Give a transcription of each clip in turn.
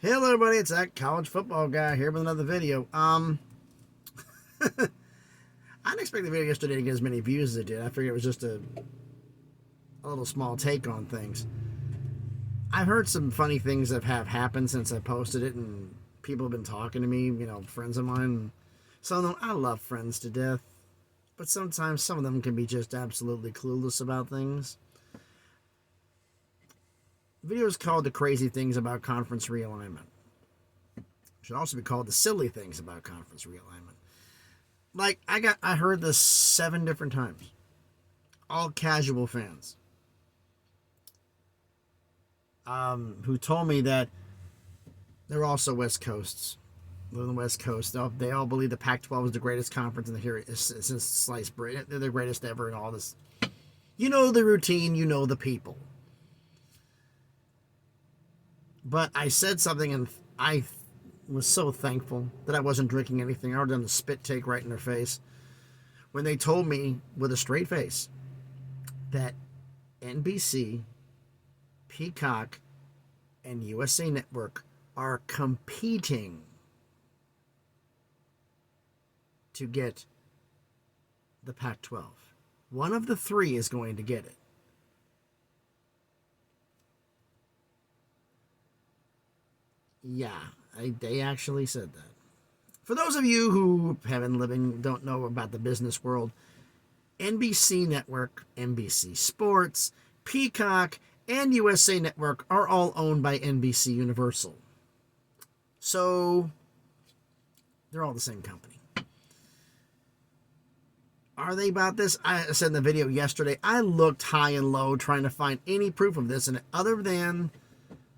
Hello everybody, it's that college football guy here with another video. I didn't expect the video yesterday to get as many views as it did. I figured it was just a little small take on things. I've heard some funny things that have happened since I posted it, and people have been talking to me, friends of mine. Some of them, I love friends to death, but sometimes some of them can be just absolutely clueless about things. The video is called The Crazy Things About Conference Realignment. It should also be called The Silly Things About Conference Realignment. I heard this 7 different times. All casual fans. Who told me that they're also West Coasts. They're on the West Coast. They all believe the Pac-12 is the greatest conference in the since sliced bread. They're the greatest ever and all this. You know the routine. You know the people. But I said something, and I was so thankful that I wasn't drinking anything. I would have done the spit take right in their face when they told me with a straight face that NBC, Peacock, and USA Network are competing to get the Pac-12. One of the 3 is going to get it. Yeah, they actually said that. For those of you who don't know about the business world, NBC Network, NBC Sports, Peacock, and USA Network are all owned by NBC Universal. So, they're all the same company. Are they about this? I said in the video yesterday, I looked high and low trying to find any proof of this, and other than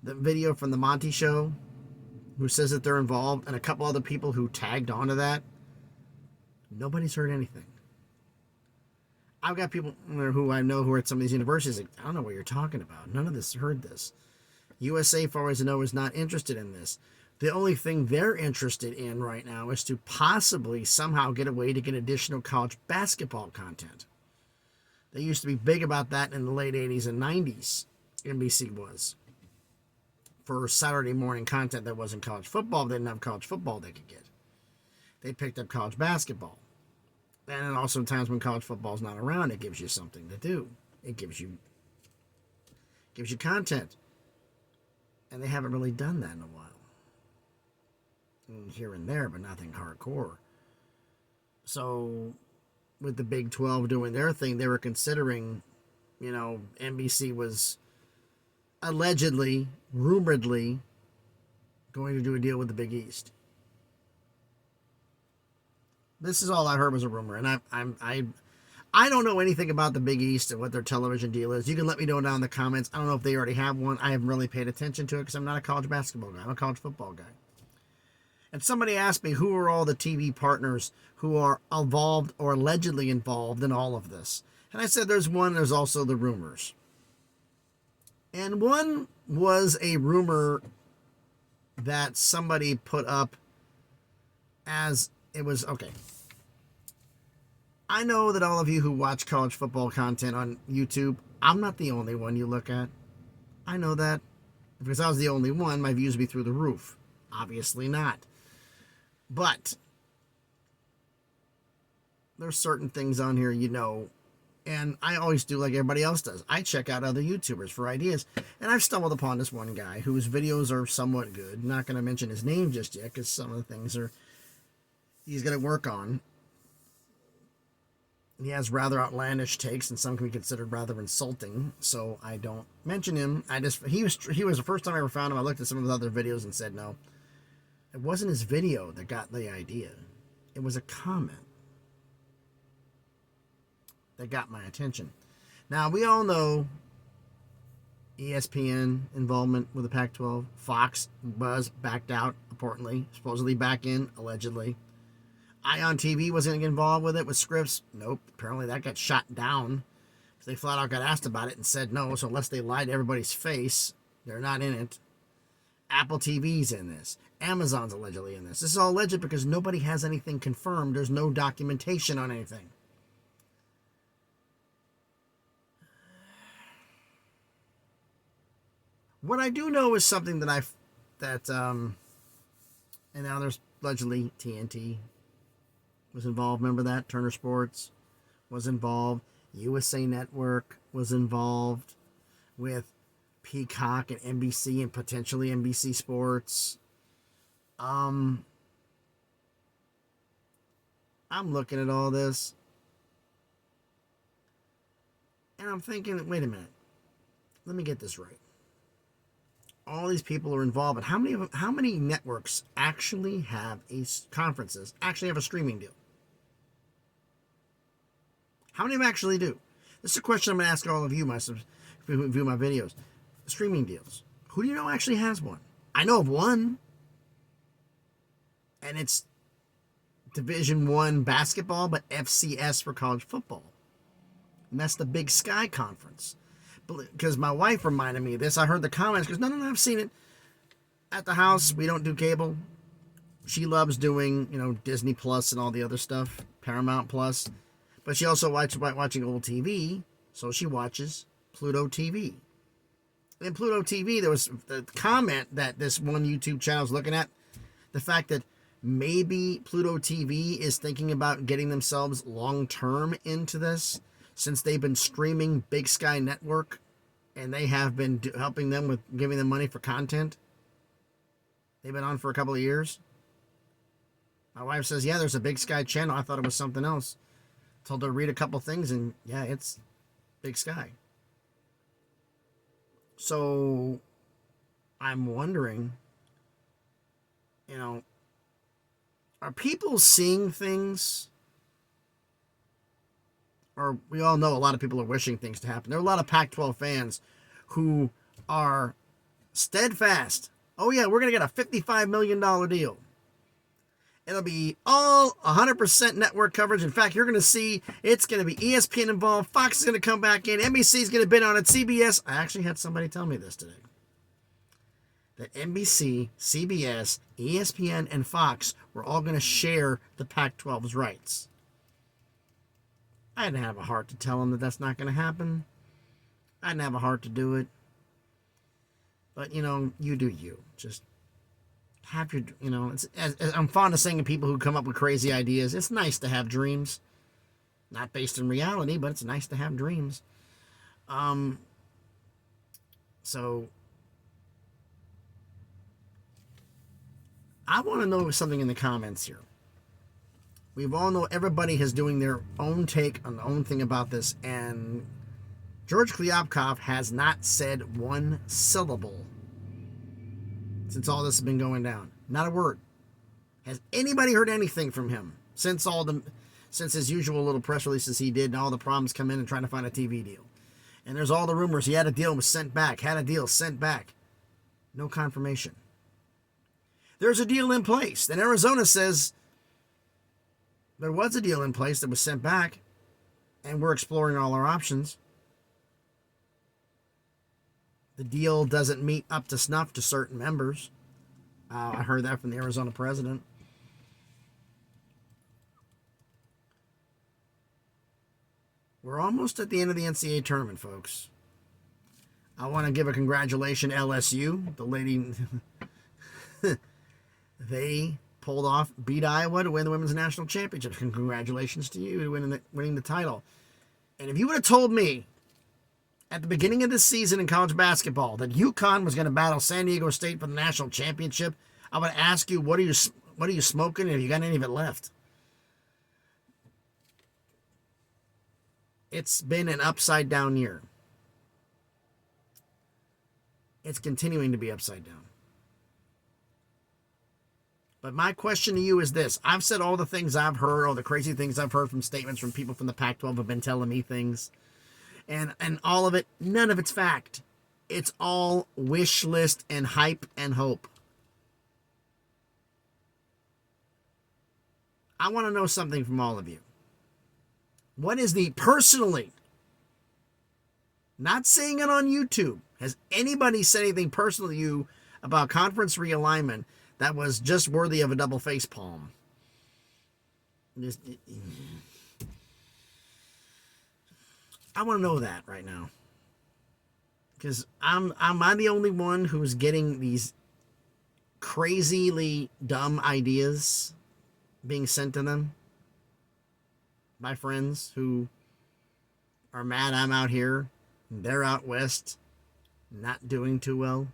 the video from the Monty Show, who says that they're involved, and a couple other people who tagged onto that, nobody's heard anything. I've got people who I know who are at some of these universities like, I don't know what you're talking about. None of this heard this. USA, far as I know, is not interested in this. The only thing they're interested in right now is to possibly somehow get a way to get additional college basketball content. They used to be big about that in the late 80s and 90s. NBC was. For Saturday morning content that wasn't college football, they didn't have college football they could get. They picked up college basketball. And also times when college football's not around, it gives you something to do. It gives you content. And they haven't really done that in a while. Here and there, but nothing hardcore. So, with the Big 12 doing their thing, they were considering, NBC was allegedly, rumoredly, going to do a deal with the Big East. This is all I heard was a rumor, and I don't know anything about the Big East and what their television deal is. You can let me know down in the comments. I don't know if they already have one. I haven't really paid attention to it because I'm not a college basketball guy. I'm a college football guy. And somebody asked me who are all the TV partners who are involved or allegedly involved in all of this. And I said there's also the rumors. And one was a rumor that somebody put up as it was, okay. I know that all of you who watch college football content on YouTube, I'm not the only one you look at. I know that. If I was the only one, my views would be through the roof. Obviously not. But there's certain things on here, and I always do like everybody else does. I check out other YouTubers for ideas, and I've stumbled upon this one guy whose videos are somewhat good. I'm not going to mention his name just yet because some of the things he's going to work on. He has rather outlandish takes, and some can be considered rather insulting, so I don't mention him. He was the first time I ever found him. I looked at some of his other videos and said, no, it wasn't his video that got the idea. It was a comment that got my attention. Now, we all know ESPN involvement with the Pac-12. Fox was backed out, importantly. Supposedly back in, allegedly. Ion TV wasn't involved with it, with scripts. Nope. Apparently that got shot down. They flat out got asked about it and said no, so unless they lied to everybody's face, they're not in it. Apple TV's in this. Amazon's allegedly in this. This is all alleged because nobody has anything confirmed. There's no documentation on anything. What I do know is something that and now there's allegedly TNT was involved. Remember that? Turner Sports was involved. USA Network was involved with Peacock and NBC and potentially NBC Sports. I'm looking at all this and I'm thinking, wait a minute. Let me get this right. All these people are involved, but how many networks actually have conferences actually have a streaming deal? How many of them actually do? This is a question I'm going to ask all of you, who view my videos. Streaming deals. Who do you know actually has one? I know of one, and it's Division I basketball, but FCS for college football. And that's the Big Sky Conference. Because my wife reminded me of this. I heard the comments. She goes, no, I've seen it. At the house, we don't do cable. She loves doing, Disney Plus and all the other stuff, Paramount Plus. But she also likes watching old TV, so she watches Pluto TV. In Pluto TV, there was the comment that this one YouTube channel is looking at, the fact that maybe Pluto TV is thinking about getting themselves long-term into this, since they've been streaming Big Sky Network, and they have been helping them with giving them money for content. They've been on for a couple of years. My wife says, yeah, there's a Big Sky channel. I thought it was something else. Told her to read a couple things, and yeah, it's Big Sky. So I'm wondering, are people seeing things? Or we all know a lot of people are wishing things to happen. There are a lot of Pac-12 fans who are steadfast. Oh yeah, we're going to get a $55 million deal. It'll be all 100% network coverage. In fact, you're going to see it's going to be ESPN involved. Fox is going to come back in. NBC is going to bid on it. CBS. I actually had somebody tell me this today. That NBC, CBS, ESPN, and Fox were all going to share the Pac-12's rights. I didn't have a heart to tell them that that's not going to happen. I didn't have a heart to do it. But, you do you. Just have your, as I'm fond of saying to people who come up with crazy ideas, it's nice to have dreams. Not based in reality, but it's nice to have dreams. So, I want to know something in the comments here. We all know everybody is doing their own take on the own thing about this, and George Kliavkoff has not said one syllable since all this has been going down. Not a word. Has anybody heard anything from him since his usual little press releases he did and all the problems come in and trying to find a TV deal? And there's all the rumors he had a deal and was sent back, had a deal sent back. No confirmation. There's a deal in place. Then Arizona says there was a deal in place that was sent back, and we're exploring all our options. The deal doesn't meet up to snuff to certain members. I heard that from the Arizona president. We're almost at the end of the NCAA tournament, folks. I want to give a congratulations LSU, the lady. They beat Iowa to win the women's national championship. Congratulations to you winning the title. And if you would have told me at the beginning of this season in college basketball that UConn was going to battle San Diego State for the national championship, I would ask you, what are you smoking, and have you got any of it left? It's been an upside down year. It's continuing to be upside down. But my question to you is this. I've said all the things I've heard, all the crazy things I've heard from statements from people from the Pac-12 have been telling me things. And all of it, none of it's fact. It's all wish list and hype and hope. I want to know something from all of you. What is personally, not saying it on YouTube, has anybody said anything personal to you about conference realignment that was just worthy of a double face palm? I want to know that right now. Because am I the only one who's getting these crazily dumb ideas being sent to them by friends who are mad I'm out here and they're out west not doing too well.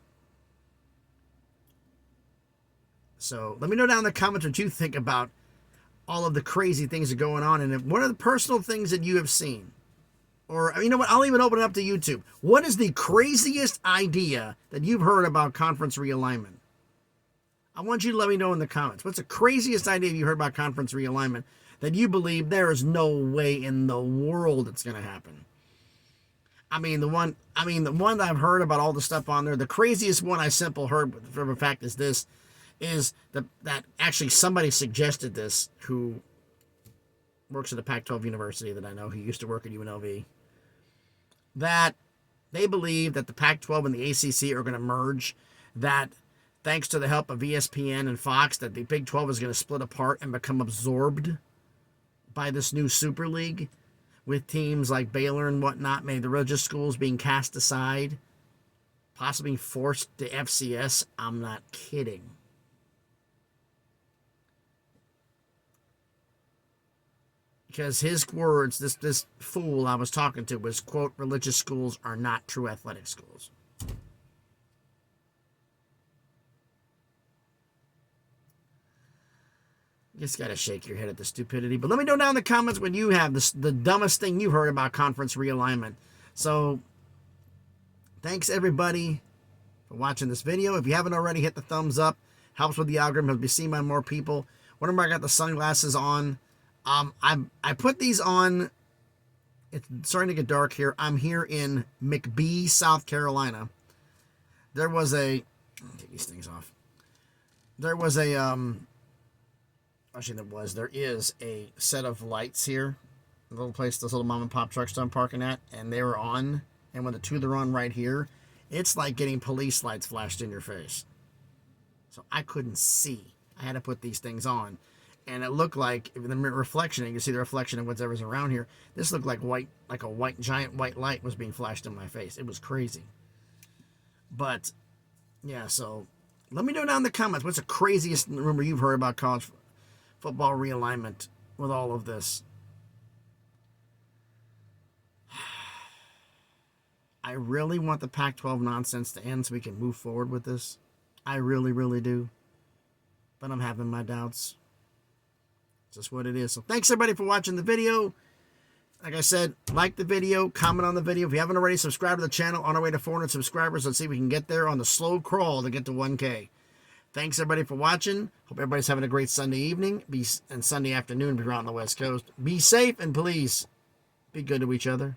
So let me know down in the comments what you think about all of the crazy things that are going on, and what are the personal things that you have seen. Or, you know what, I'll even open it up to YouTube. What is the craziest idea that you've heard about conference realignment? I want you to let me know in the comments. What's the craziest idea you heard about conference realignment that you believe there is no way in the world it's going to happen? The one that I've heard about all the stuff on there, the craziest one I simple heard for a fact is this, is that actually somebody suggested this who works at a Pac-12 university that I know, who used to work at UNLV, that they believe that the Pac-12 and the ACC are going to merge, that thanks to the help of ESPN and Fox, that the Big 12 is going to split apart and become absorbed by this new Super League, with teams like Baylor and whatnot, maybe the religious schools being cast aside, possibly forced to FCS. I'm not kidding. Because his words, this fool I was talking to was, quote, religious schools are not true athletic schools. You just got to shake your head at the stupidity. But let me know down in the comments when you have the dumbest thing you've heard about conference realignment. So, thanks everybody for watching this video. If you haven't already, hit the thumbs up. Helps with the algorithm. It'll be seen by more people. Whenever I got the sunglasses on, I put these on. It's starting to get dark here. I'm here in McBee, South Carolina. There was a, take these things off. There was a actually there is a set of lights here. A little place those little mom and pop trucks I'm parking at, and they were on. And when the two they're on right here, it's like getting police lights flashed in your face. So I couldn't see. I had to put these things on. And it looked like, if the reflection, you can see the reflection of whatever's around here. This looked like a giant white light was being flashed in my face. It was crazy. But, yeah, so let me know down in the comments, what's the craziest rumor you've heard about college football realignment with all of this? I really want the Pac-12 nonsense to end so we can move forward with this. I really, really do. But I'm having my doubts. Just what it is. So thanks everybody for watching the video. Like I said, like the video, comment on the video. If you haven't already, subscribe to the channel. On our way to 400 subscribers. Let's see if we can get there on the slow crawl to get to 1K. Thanks everybody for watching. Hope everybody's having a great Sunday evening and Sunday afternoon if you're out on the West Coast. Be safe and please be good to each other.